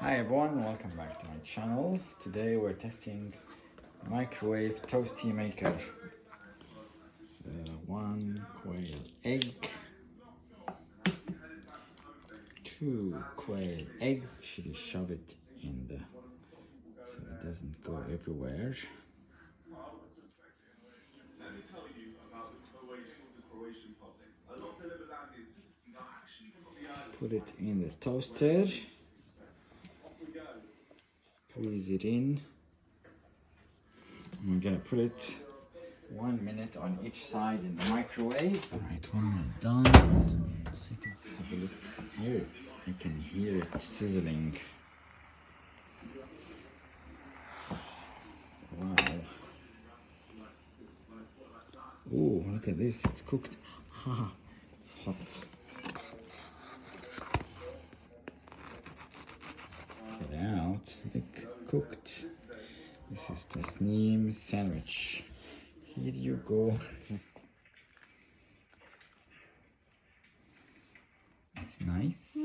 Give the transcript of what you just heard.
Hi everyone, welcome back to my channel. Today we're testing microwave toastie maker. So 1 quail egg, 2 quail eggs. Should shove it in the so it doesn't go everywhere. Put it in the toaster. Squeeze it in. I'm gonna put it 1 minute on each side in the microwave. Alright, 1 minute done. So you can have a look here. You can hear it sizzling. Wow. Oh, look at this, it's cooked. Haha, it's hot. Get out, look, cooked. This is the steam sandwich. Here you go. It's nice.